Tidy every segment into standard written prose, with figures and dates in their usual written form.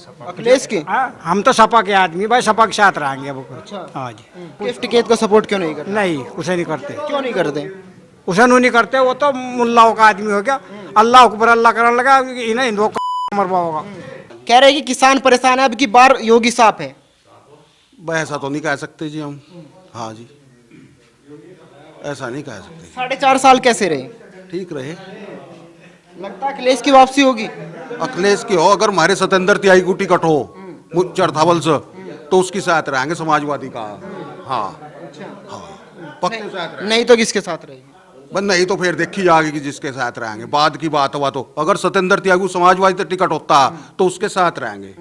अखिलेश की। हम तो सपा के आदमी भाई, सपा के साथ रहेंगे वो। हाँ जी। किस टिकैत को सपोर्ट क्यों नहीं करते? नहीं, उसे नहीं करते, क्यों नहीं करते? उसे नहीं करते। वो तो मुल्लाओं का आदमी हो गया। अल्लाह अकबर अल्लाह करने लगा, इन्हें हिंदुओं का मरवा होगा। कह रहे हैं कि किसान परेशान है, अब की बार योगी साफ है। भाई ऐसा तो नहीं कह सकते जी हम। हाँ जी, ऐसा नहीं कह सकते। 4.5 साल कैसे रहे? ठीक रहे। लगता है अखिलेश की वापसी होगी। अखिलेश की हो, अगर हमारे सतेंद्र तिहाई को टिकट हो चरथावल से, तो उसके साथ रहेंगे समाजवादी का। हाँ हाँ, पक्के साथ रहेंगे। नहीं तो किसके साथ रहेगी? बस नहीं तो फिर देखी जाएगी कि जिसके साथ रहेंगे। बाद की बात हुआ तो अगर सतेंद्र तिहाई को समाजवादी से टिकट होता तो उसके साथ रहेंगे।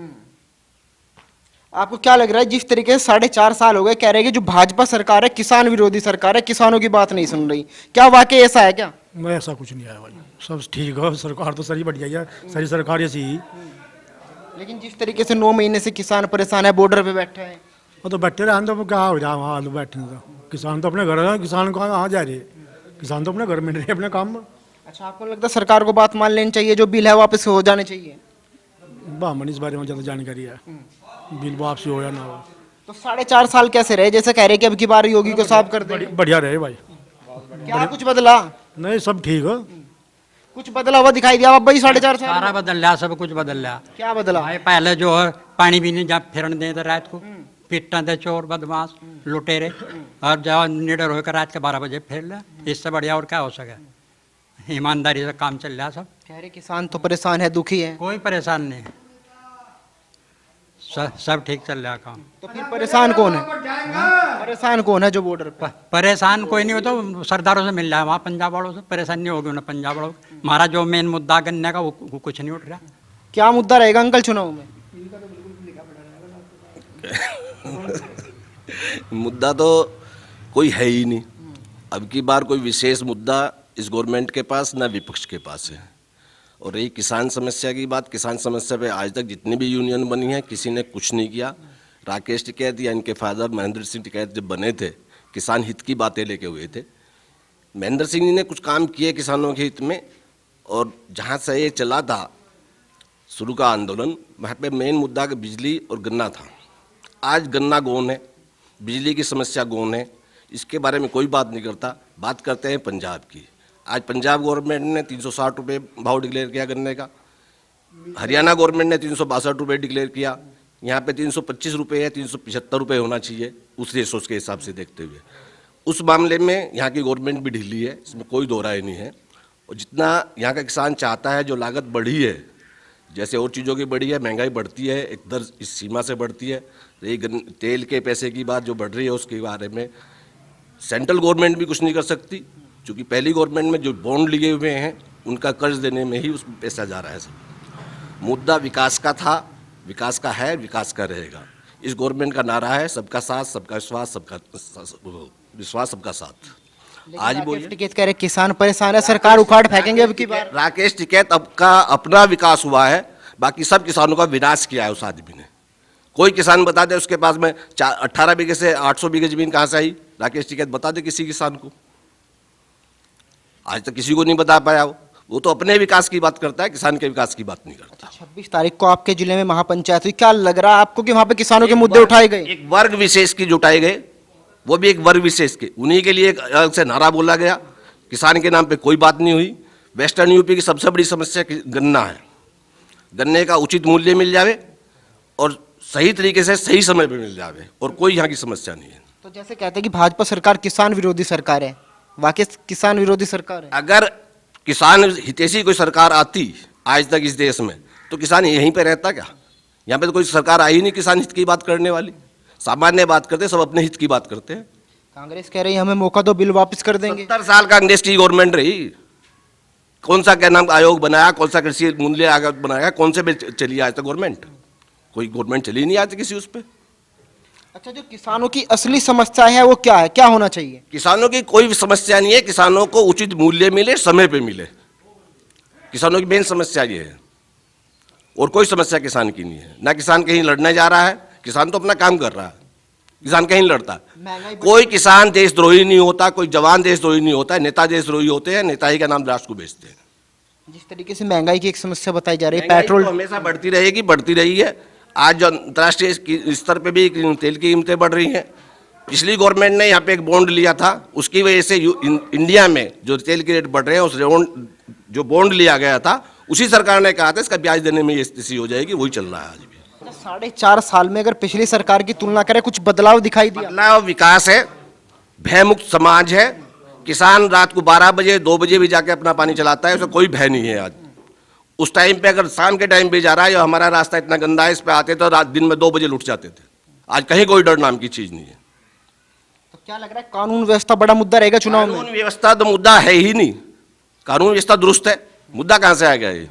आपको क्या लग रहा है, जिस तरीके से 4.5 साल हो गए कह रहे हैं कि जो भाजपा सरकार है किसान विरोधी सरकार है, किसानों की बात नहीं सुन रही, क्या वाकई ऐसा है क्या? मैं ऐसा कुछ नहीं आया भाई, सब ठीक है, सरकार तो सारी बढ़िया है, सारी सरकार ऐसी ही। लेकिन जिस तरीके से 9 महीने से किसान परेशान है, बॉर्डर पे बैठे हैं। वो तो बैठे रहे तो क्या हो जाए वहाँ बैठने का। किसान तो अपने घर है, किसान को कहाँ जा रहे, किसान तो अपने घर में रहे अपने काम में। अच्छा, आपको लगता है सरकार को बात मान लेनी चाहिए, जो बिल है वापस हो जाने चाहिए? बामन इस बारे में ज़्यादा जानकारी है, बिल वापसी हो या ना हो। तो 4.5 साल कैसे रहे? जैसे कह रहे कि अब की बार योगी को साफ कर दे। बढ़िया रहे भाई। क्या कुछ बदला? नहीं सब ठीक है। कुछ बदला हुआ दिखाई दिया बाबा जी 4.5 साल सारा में? बदल रहा, सब कुछ बदल रहा। क्या बदला? भाई पहले जो है पानी भी नहीं जब फिरन देते रात को, पिटना दे चोर बदमाश लुटेरे, और जाओ निडर होकर रात के 12 बजे फिर ले। इससे बढ़िया और क्या हो सके? ईमानदारी से काम चल रहा सब। कह रहे किसान तो परेशान है, दुखी है। कोई परेशान नहीं, सब ठीक चल रहा काम। तो फिर परेशान कौन है? परेशान कौन है जो बॉर्डर पे? परेशान कोई नहीं हो तो सरदारों से मिल रहा है वहाँ, पंजाब वालों से परेशान नहीं होगी उन्हें। पंजाब वालों हमारा जो मेन मुद्दा गन्ने का वो कुछ नहीं उठ रहा। क्या मुद्दा रहेगा अंकल चुनाव में? मुद्दा तो कोई है ही नहीं। अब की बार कोई विशेष मुद्दा इस गवर्नमेंट के पास ना विपक्ष के पास है। और रही किसान समस्या की बात, किसान समस्या पे आज तक जितनी भी यूनियन बनी है किसी ने कुछ नहीं किया। राकेश टिकैत या इनके फादर महेंद्र सिंह टिकैत जब बने थे, किसान हित की बातें लेके हुए थे। महेंद्र सिंह जी ने कुछ काम किए किसानों के हित में, और जहाँ से ये चला था शुरू का आंदोलन, वहाँ पे मेन मुद्दा बिजली और गन्ना था। आज गन्ना गौन है, बिजली की समस्या गौन है, इसके बारे में कोई बात नहीं करता। बात करते हैं पंजाब की। आज पंजाब गवर्नमेंट ने 360 रुपये भाव डिक्लेयर किया गन्ने का, हरियाणा गवर्नमेंट ने 362 रुपये डिक्लेयर किया, यहाँ पे 325 रुपये है, 375 रुपये होना चाहिए उस रिसोर्स के हिसाब से देखते हुए। उस मामले में यहाँ की गवर्नमेंट भी ढीली है, इसमें कोई दो राय नहीं है। और जितना यहाँ का किसान चाहता है, जो लागत बढ़ी है, जैसे और चीज़ों की बढ़ी है, महंगाई बढ़ती है, एक दर इस सीमा से बढ़ती है। रही तेल के पैसे की बात जो बढ़ रही है, उसके बारे में सेंट्रल गवर्नमेंट भी कुछ नहीं कर सकती, क्योंकि पहली गवर्नमेंट में जो बॉन्ड लिए हुए हैं उनका कर्ज देने में ही उसमें पैसा जा रहा है सब। मुद्दा विकास का था, विकास का है, विकास का रहेगा। इस गवर्नमेंट का नारा है सबका साथ, सबका विश्वास, सबका साथ। आज बोलिए, टिकैत कह रहे किसान परेशान है, सरकार उखाड़ फेंकेंगे अब की बार। राकेश टिकैत अब का अपना विकास हुआ है, बाकी सब किसानों का विनाश किया है उस आदमी ने। कोई किसान बता दे उसके पास में 18 बीघे से 800 बीघे जमीन कहाँ से आई? राकेश टिकैत बता दे किसी किसान को। आज तक किसी को नहीं बता पाया। वो तो अपने विकास की बात करता है, किसान के विकास की बात नहीं करता। 26 तारीख को आपके जिले में महापंचायत हुई, क्या लग रहा है आपको कि वहाँ पे किसानों के मुद्दे उठाए गए? एक वर्ग विशेष की जुटाए गए, वो भी एक वर्ग विशेष के, उन्हीं के लिए एक अलग से नारा बोला गया। किसान के नाम पे कोई बात नहीं हुई। वेस्टर्न यूपी की सबसे बड़ी समस्या गन्ना है। गन्ने का उचित मूल्य मिल जावे और सही तरीके से सही समय पर मिल जावे, और कोई यहाँ की समस्या नहीं है। तो जैसे कहते हैं कि भाजपा सरकार किसान विरोधी सरकार है, वाकई किसान विरोधी सरकार है? अगर किसान हितैषी कोई सरकार आती आज तक इस देश में, तो किसान यहीं पे रहता क्या? यहाँ पे तो कोई सरकार आई नहीं किसान हित की बात करने वाली। सामान्य बात करते, सब अपने हित की बात करते हैं। कांग्रेस कह रही है हमें मौका दो, बिल वापस कर देंगे। 70 साल कांग्रेस की गवर्नमेंट रही, कौन सा क्या नाम आयोग बनाया, कौन सा कृषि मूल्य आयोग बनाया, कौन से पे चली आज तक गवर्नमेंट? कोई गवर्नमेंट चली नहीं आज किसी उस पर। अच्छा, जो किसानों की असली समस्या है वो क्या है, क्या होना चाहिए? किसानों की कोई समस्या नहीं है, किसानों को उचित मूल्य मिले, समय पे मिले। किसानों की मेन समस्या ये है, और कोई समस्या किसान की नहीं है। ना किसान कहीं लड़ने जा रहा है, किसान तो अपना काम कर रहा है, किसान कहीं लड़ता। कोई किसान देशद्रोही नहीं होता, कोई जवान देशद्रोही नहीं होता है। नेता देशद्रोही होते हैं, नेताजी का नाम राष्ट्र को बेचते हैं। जिस तरीके से महंगाई की एक समस्या बताई जा रही है, महंगाई पेट्रोल तो हमेशा बढ़ती रहेगी, बढ़ती रही है। आज जो अंतर्राष्ट्रीय स्तर पे भी तेल की कीमतें बढ़ रही हैं। पिछली गवर्नमेंट ने यहाँ पे एक बॉन्ड लिया था, उसकी वजह से इंडिया में जो तेल के रेट बढ़ रहे हैं, उस जो बॉन्ड लिया गया था उसी सरकार ने कहा था इसका ब्याज देने में ये स्थिति हो जाएगी, वही चल रहा है आज भी। 4.5 साल में अगर पिछली सरकार की तुलना करें कुछ बदलाव दिखाई दिया? बदलाव, विकास है, भयमुक्त समाज है, किसान रात को 12 बजे 2 बजे भी जाके अपना पानी चलाता है, उसे कोई भय नहीं है आज। उस टाइम पे अगर शाम के टाइम पे जा रहा है, हमारा रास्ता इतना गंदा है, इस पे आते तो रात दिन में 2 बजे लुट जाते थे। आज कहीं कोई डर नाम की चीज नहीं है। तो क्या लग रहा है कानून व्यवस्था बड़ा मुद्दा रहेगा चुनाव में? कानून व्यवस्था तो मुद्दा है ही नहीं, कानून व्यवस्था दुरुस्त है, मुद्दा कहां से आ गया ये?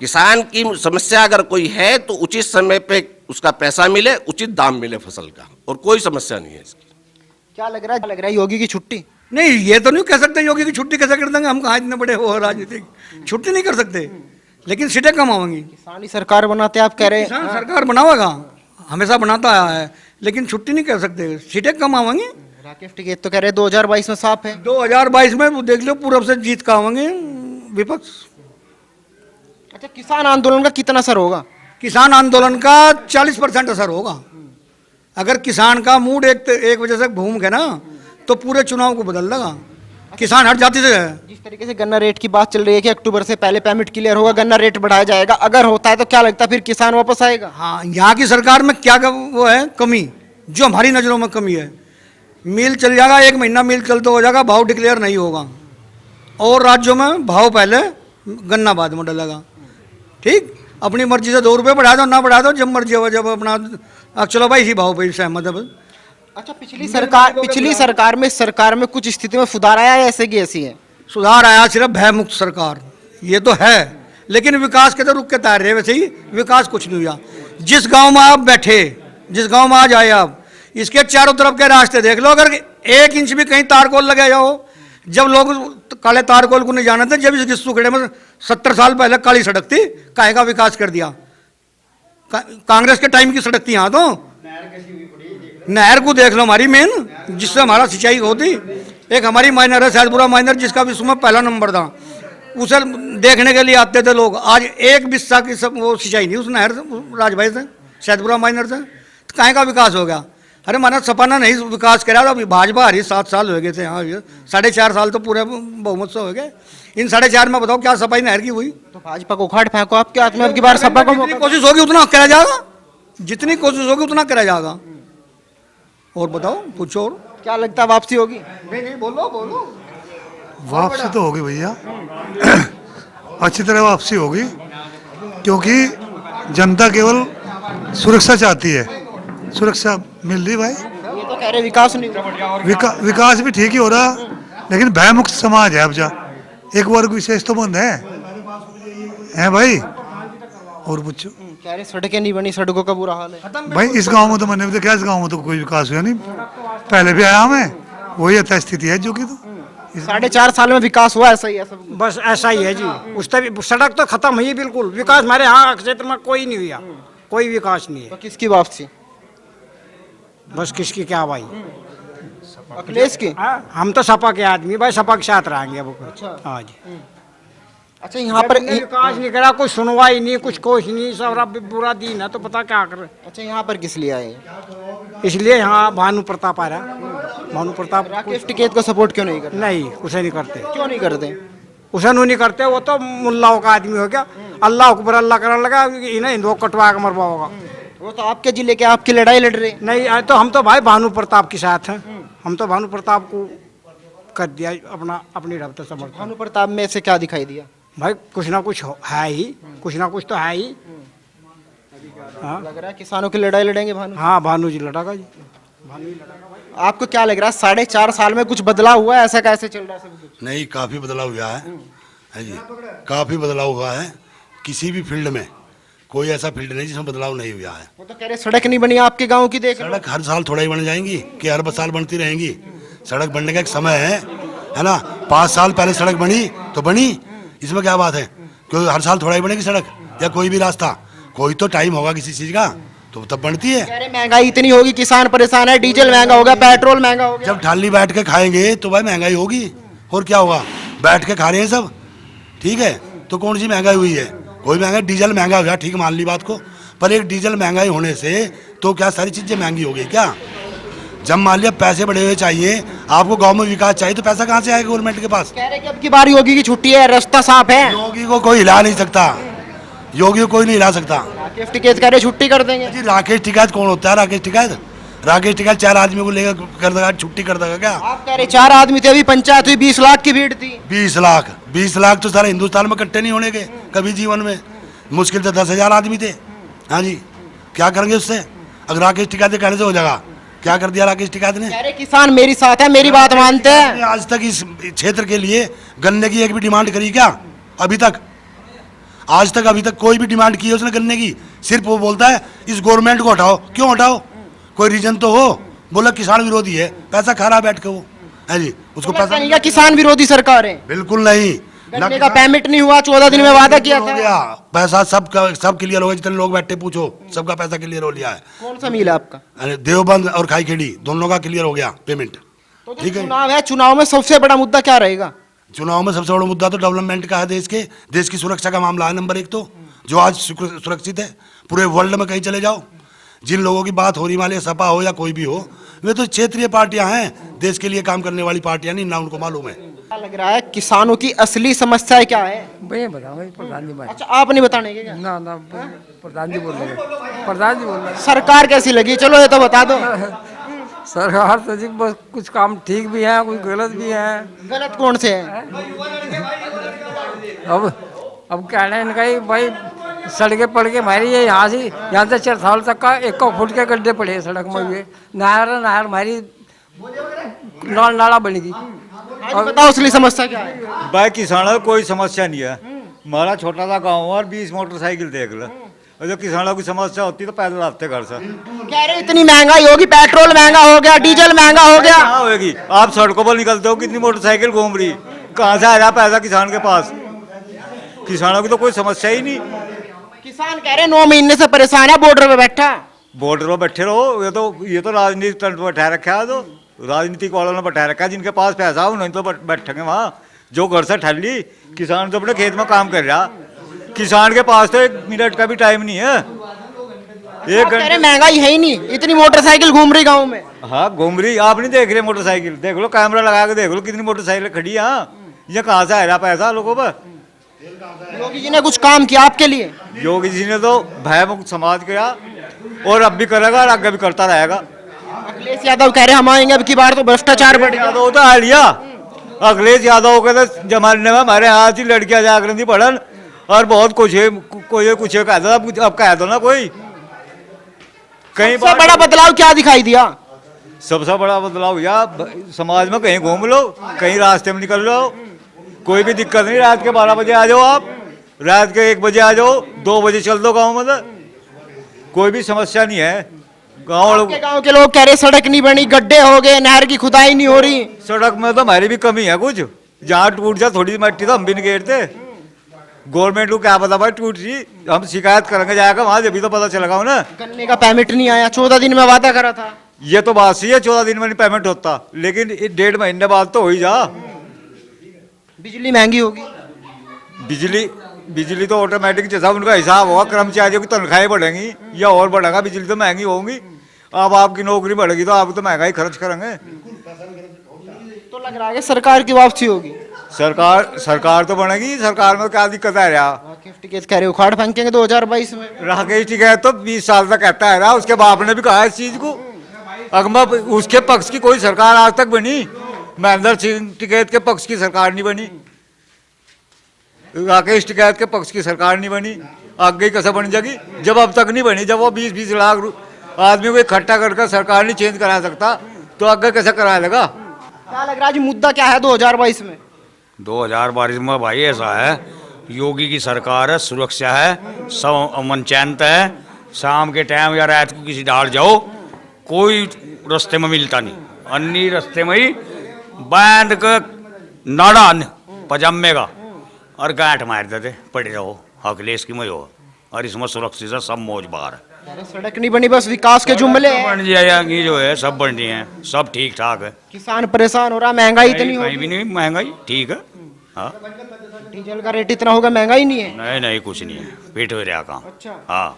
किसान की समस्या अगर कोई है तो उचित समय पे उसका पैसा मिले, उचित दाम मिले फसल का, और कोई समस्या नहीं है इसकी। क्या लग रहा है योगी की छुट्टी? नहीं, ये तो नहीं कह सकते योगी की छुट्टी कैसे कर देंगे, हम कहाँ इतने बड़े हो राजनीतिक, छुट्टी नहीं कर सकते, लेकिन सीटें कम आवेंगी। किसानी सरकार बनाते आप कह रहे हैं? किसान सरकार बनावेगा, हमेशा बनाता आया है, लेकिन छुट्टी नहीं कर सकते, सीटें कम आवेंगी। राकेश टिकैत तो कह रहे हैं 2022 में साफ है। 2022 में वो देख लो पूर्व से जीत का आवेंगे विपक्ष। अच्छा, किसान आंदोलन का कितना असर होगा? किसान आंदोलन का 40% असर होगा। अगर किसान का मूड एक वजह से घूम गया ना तो पूरे चुनाव को बदल देगा, किसान हट जाती है। जिस तरीके से गन्ना रेट की बात चल रही है कि अक्टूबर से पहले पेमेंट क्लियर होगा, गन्ना रेट बढ़ाया जाएगा, अगर होता है तो क्या लगता है फिर किसान वापस आएगा? हाँ, यहाँ की सरकार में क्या वो है कमी, जो हमारी नज़रों में कमी है। मिल चल जाएगा, 1 महीना मिल चलते हो जाएगा, भाव डिक्लेयर नहीं होगा, और राज्यों में भाव पहले गन्ना बाद में डलेगा। ठीक, अपनी मर्जी से 2 रुपये बढ़ा दो ना बढ़ा दो, जब मर्जी हो, जब अपना चलो भाई इसी भाव पर सहमत है। अच्छा, पिछली सरकार में कुछ स्थिति में सुधार आया है ऐसे की ऐसी है? सुधार आया, सिर्फ भयमुक्त सरकार ये तो है, लेकिन विकास के तो रुक के तैयार रहे, वैसे ही विकास कुछ नहीं हुआ। जिस गांव में आप बैठे, जिस गांव में आज आए आप, इसके चारों तरफ के रास्ते देख लो, अगर 1 इंच भी कहीं तारकोल लगे जाओ, जब लोग काले तारकोल को नहीं जाने थे, जब इस सुखड़े में 70 साल पहले काली सड़क थी, काहे का विकास कर दिया? कांग्रेस के टाइम की सड़क थी यहाँ तो। नहर को देख लो हमारी मेन, जिससे हमारा सिंचाई होती। एक हमारी माइनर है सैदपुरा माइनर, जिसका विश्व में पहला नंबर था, उसे देखने के लिए आते थे लोग। आज 1 बिस्सा की सब वो सिंचाई नहीं उस नहर राजभाई से, सैदपुरा माइनर से। तो कहीं का विकास हो गया? अरे माना सपाना नहीं विकास करा, अभी भाजपा हरी 7 साल हो गए थे, हाँ 4.5 साल तो पूरे बहुमत से हो गए। इन 4.5 में बताओ क्या सफाई नहर की हुई? तो भाजपा को उखाड़ फेंको आपके हाथ में, अब की बार सपा को जितनी कोशिश होगी उतना करा जाएगा, जितनी कोशिश होगी उतना करा जाएगा। और बताओ, पूछो। और क्या लगता है वापसी होगी? नहीं, बोलो। वापसी तो होगी भैया, अच्छी तरह वापसी होगी, क्योंकि जनता केवल सुरक्षा चाहती है। सुरक्षा मिल रही भाई, ये तो कह रहे विकास नहीं हुआ। विकास भी ठीक ही हो रहा, लेकिन भयमुक्त समाज है अब जा, एक वर्ग विशेष तो बंद है भाई। और पूछो। कह रहे सड़कें नहीं बनी, सड़कों का बुरा हाल है। भाई इस गांव में तो मैंने भी देखा, इस गांव में तो कोई विकास हुआ नहीं, पहले भी आया मैं, वही यथा स्थिति है जो कि तो 4.5 साल में विकास हुआ, ऐसा ही है सब? बस ऐसा ही है जी। उस तक सड़क तो खत्म हुई बिल्कुल, विकास हमारे यहाँ क्षेत्र में कोई नहीं हुआ, कोई विकास नहीं है। तो किसकी वापसी? बस किसकी क्या भाई, अखिलेश की? हम तो सपा के आदमी भाई, सपा के साथ रहेंगे अब। हाँ जी। अच्छा, यहाँ पर विकास नहीं करा, कुछ सुनवाई नहीं, कुछ नहीं, सब बुरा दिन है तो पता क्या कर। अच्छा, यहाँ पर किस लिए आए? इसलिए यहाँ भानु प्रताप आ रहा, भानु प्रताप। राकेश टिकैत को सपोर्ट क्यों नहीं करते? नहीं, उसे नहीं करते। क्यों नहीं करते? उसे नहीं करते, वो तो मुल्लाओं का आदमी हो गया, अल्लाह अकबर अल्लाह करने लगा, इन्हें हिंदुओं कटवा के मरवा होगा। वो तो आपके जिले के आपकी लड़ाई लड़ रहे। नहीं, तो हम तो भाई भानु प्रताप के साथ हैं, हम तो भानु प्रताप को कर दिया अपनी रब तो समर्थन। भानु प्रताप में से क्या दिखाई दिया? भाई कुछ ना कुछ है ही, कुछ ना कुछ तो है ही। हाँ, लग रहा है किसानों की लड़ाई लड़ेंगे भानु। हाँ, भानु जी लड़ागा जी। आपको क्या लग रहा है 4.5 साल में कुछ बदलाव हुआ है? ऐसा कैसे चल रहा है सब कुछ? नहीं, काफ़ी बदलाव हुआ है जी, काफ़ी बदलाव हुआ है। किसी भी फील्ड में कोई ऐसा फील्ड नहीं जिसमें बदलाव नहीं हुआ है। वो तो कह रहे सड़क नहीं बनी आपके गांव की, देख लो। सड़क हर साल थोड़ा ही बन जाएंगी कि हर साल बनती रहेंगी? सड़क बनने का एक समय है ना। 5 साल पहले सड़क बनी तो बनी, इसमें क्या बात है? क्यों हर साल थोड़ा ही बनेगी सड़क, या कोई भी रास्ता? कोई तो टाइम होगा किसी चीज़ का, तो तब बनती है। कह रहे महंगाई इतनी होगी, किसान परेशान है, डीजल महंगा हो गया, पेट्रोल महंगा हो गया। जब ठाली बैठ के खाएंगे तो भाई महंगाई होगी, और क्या होगा? बैठ के खा रहे हैं सब, ठीक है, तो कौन सी महंगाई हुई है? कोई महंगा, डीजल महंगा हो गया, ठीक मान ली बात को, पर एक डीजल महंगाई होने से तो क्या सारी चीजें महंगी हो गई क्या? जब मान लिया पैसे बढ़े हुए चाहिए, आपको गांव में विकास चाहिए, तो पैसा कहाँ से आएगा गवर्नमेंट के पास? कह रहे कि अब की बार योगी की छुट्टी है, रास्ता साफ है। योगी को कोई हिला नहीं सकता, योगी को कोई नहीं हिला सकता राकेश टिकैत कह रहे छुट्टी कर देंगे। जी। राकेश टिकैत कौन होता है? राकेश टिकैत 4 आदमी को लेकर कर देगा, छुट्टी कर देगा क्या? आप कह रहे 4 आदमी थे, अभी पंचायत हुई 20 लाख की भीड़ थी। 20 लाख तो सारे हिंदुस्तान में इकट्ठे नहीं होने के कभी जीवन में, मुश्किल से 10,000 आदमी थे। हाँ जी, क्या करेंगे उससे? अगर राकेश टिकैत के कहने से हो जाएगा, क्या कर दिया राकेश टिकैत ने? कह रहे किसान मेरी साथ है, मेरी बात मानते हैं। आज तक इस क्षेत्र के लिए गन्ने की एक भी डिमांड करी क्या? अभी तक अभी तक कोई भी डिमांड की है उसने गन्ने की? सिर्फ वो बोलता है इस गवर्नमेंट को हटाओ। क्यों हटाओ? कोई रीजन तो हो। बोला किसान विरोधी है, पैसा खा रहा बैठ के वो है जी, उसको पैसा नहीं, किसान विरोधी सरकार है। बिल्कुल नहीं। गन्ने का पेमेंट नहीं हुआ, 14 दिन में वादा किया हो था। गया पैसा, सब क्लियर हो गया, जितने लोग बैठे पूछो सबका पैसा क्लियर हो लिया है। कौन सा मिला आपका? अरे देवबंद और खाईखेड़ी दोनों का क्लियर हो गया पेमेंट। तो ठीक है, चुनाव है, चुनाव में सबसे बड़ा मुद्दा क्या रहेगा? चुनाव में सबसे बड़ा मुद्दा तो डेवलपमेंट का है, देश की सुरक्षा का मामला है नंबर 1। तो जो आज सुरक्षित है पूरे वर्ल्ड में, कहीं चले जाओ, जिन लोगों की बात हो रही, मान लिया सपा हो या कोई भी हो, वे तो क्षेत्रीय पार्टियां हैं, देश के लिए काम करने वाली पार्टियां नहीं, ना उनको मालूम है। क्या लग रहा है किसानों की असली समस्या क्या है? भैया बताओ भाई, प्रधान जी बात। अच्छा, आप नहीं बताने के क्या? ना ना, प्रधान जी बोल रहे, प्रधान जी बोल रहे। सरकार कैसी लगी, चलो ये तो बता दो। सरकार तो जी बस कुछ काम ठीक भी है, कुछ गलत भी है। गलत कौन से है? अब कहना इनका ही भाई, सड़कें पड़ के हमारी ये यहाँ से 4 साल तक का 1 फुट के गड्ढे पड़े सड़क में। ये नहर हमारी नाला बनेगी। आज बताओ असली समस्या क्या है? भाई किसानों को कोई समस्या नहीं है, हमारा छोटा सा गांव है और 20 मोटरसाइकिल देख लो। और जो किसानों की समस्या होती तो पैदल आते घर से। कह रहे इतनी महंगाई होगी, पेट्रोल महंगा हो गया, डीजल महंगा हो गया। कहाँ होगी? आप सड़कों पर निकलते हो, कितनी मोटरसाइकिल घूम रही, कहाँ से आ रहा पैसा किसान के पास? किसानों की तो कोई समस्या ही नहीं। किसान कह रहे 9 महीने से परेशान है, बॉर्डर पे बैठा। बॉर्डर पर बैठे रहो, ये तो राजनीतिक तंत्र पर बैठा रखा है, तो राजनीतिक वालों ने बैठा रखा है। जिनके पास पैसा उन्होंने तो बैठेंगे वहाँ, जो घर से ठल्ली। किसान तो अपने खेत में काम कर रहा, किसान के पास तो 1 मिनट का भी टाइम नहीं है। एक घंटे महंगाई है ही नहीं, इतनी मोटरसाइकिल घूम रही गाँव में। हाँ घूम रही, आप नहीं देख रहे मोटरसाइकिल? देख लो, कैमरा लगा के देख लो कितनी मोटरसाइकिल खड़ी है। ये कहाँ से आ रहा पैसा लोगों पर? योगी जी ने कुछ काम किया आपके लिए? योगी जी ने तो भय मुक्त समाज किया, और अब भी करेगा और आगे भी करता रहेगा। अखिलेश यादव कह रहे हम आएंगे, अब की बार तो भ्रष्टाचार बढ़ गया। यादव तो आ लिया, अखिलेश यादव के तो जमाने में हमारे हाथ ही लड़कियां जाकर थी पढ़न, और बहुत कुछ है, कोई कुछ कह दो, अब कह दो ना कोई। कहीं सबसे बड़ा बदलाव क्या दिखाई दिया? सबसे बड़ा बदलाव या समाज में कहीं घूम लो, कहीं रास्ते में निकल लो, कोई भी दिक्कत नहीं। रात के 12 बजे आ जाओ, आप रात के 1 बजे आ जाओ, 2 बजे चल दो गाँव में, कोई भी समस्या नहीं है। गाँव के लोग कह रहे सड़क नहीं बनी, गड्ढे हो गए, नहर की खुदाई नहीं हो रही। सड़क में तो हमारी भी कमी है कुछ, जहाँ टूट जाए थोड़ी मिट्टी तो हम भी नहीं घेरते। गवर्नमेंट को क्या पता भाई टूट रही, हम शिकायत करेंगे जाएगा वहाँ, जब भी तो पता चलेगा ना। गन्ने का पेमेंट नहीं आया, 14 दिन में वादा करा था। ये तो बात सही है, 14 दिन में नहीं पेमेंट होता, लेकिन 1.5 महीने बाद तो हो ही जा। बिजली महंगी होगी। बिजली तो ऑटोमेटिक जैसा उनका हिसाब होगा, कर्मचारियों की तनख्वाहें बढ़ेंगी या और बढ़ेगा, बिजली तो महंगी होगी। अब आपकी नौकरी बढ़ेगी तो आप तो महंगाई खर्च करेंगे। तो लग रहा है कि सरकार की वापसी होगी। सरकार तो बनेगी, सरकार में क्या दिक्कत है रहा? राकेश टिकैत कह रहे उखाड़ फेंकेंगे 2022 में। राकेश टिकैत तो 20 साल तक कहता है रहा, उसके बाप ने भी कहा इस चीज को। अगर उसके पक्ष की कोई सरकार आज तक बनी, महेंद्र सिंह टिकैत के पक्ष की सरकार नहीं बनी, राकेश टिकैत के पक्ष की सरकार नहीं बनी, आगे कैसे बन जाएगी? जब अब तक नहीं बनी, जब वो 20-20 लाख आदमी को इकट्ठा करके सरकार नहीं चेंज करा सकता, तो आगे कैसे करा लेगा? क्या लग रहा है जी, मुद्दा क्या है 2022 में? 2022 में भाई ऐसा है, योगी की सरकार है, सुरक्षा है, सब अमन चैन है। शाम के टाइम या रात को किसी डाल जाओ, कोई रास्ते में मिलता नहीं, अन्नी रास्ते में ही बांध के नाड़ा पजामे का और गांठ मार देते, पड़े रहो, अखिलेश की मयो। और इसमें सुरक्षित है, सब मौज बाहर है। सड़क नहीं बनी, बस विकास के जुमले हैं। बन जाएगी जो है, सब बन रही हैं, सब ठीक ठाक है। किसान परेशान हो रहा, महंगाई इतनी कहीं भी नहीं महंगाई, ठीक है। हाँ डीजल का रेट इतना होगा, महंगा ही नहीं है। नहीं नहीं कुछ नहीं है, पेट हो रहा काम। अच्छा, हाँ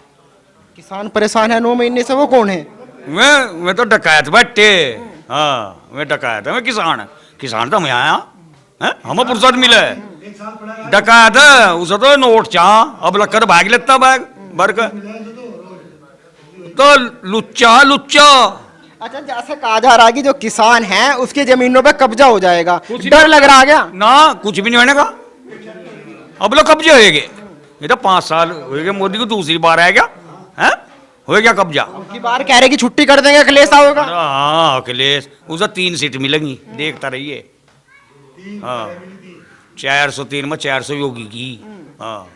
किसान परेशान है 9 महीने से, वो कौन है? मैं तो डकायत बैठे। हाँ मैं डकायत है, मैं किसान तो मैं आया हैं, हमें फुर्सत मिले। डकायत है उसे तो नोट चाह अब लक्कर भाग लेता बैग भर के, तो लुच्चा। अच्छा, जैसे कहा जा रहा है कि जो किसान है उसकी जमीनों पे कब्जा हो जाएगा, डर लग रहा है क्या? ना कुछ भी नहीं होने का, अब लोग कब्जे होएगे। ये तो 5 साल हो गए मोदी को, दूसरी बार आएगा हैं, हो गया कब्जा। की बार कह रहे कि छुट्टी कर देंगे, अखिलेश आओगा। हाँ अखिलेश, उसे 3 सीट मिलेंगी, देखता रहिए। हाँ 403 में 400 योगी की। हाँ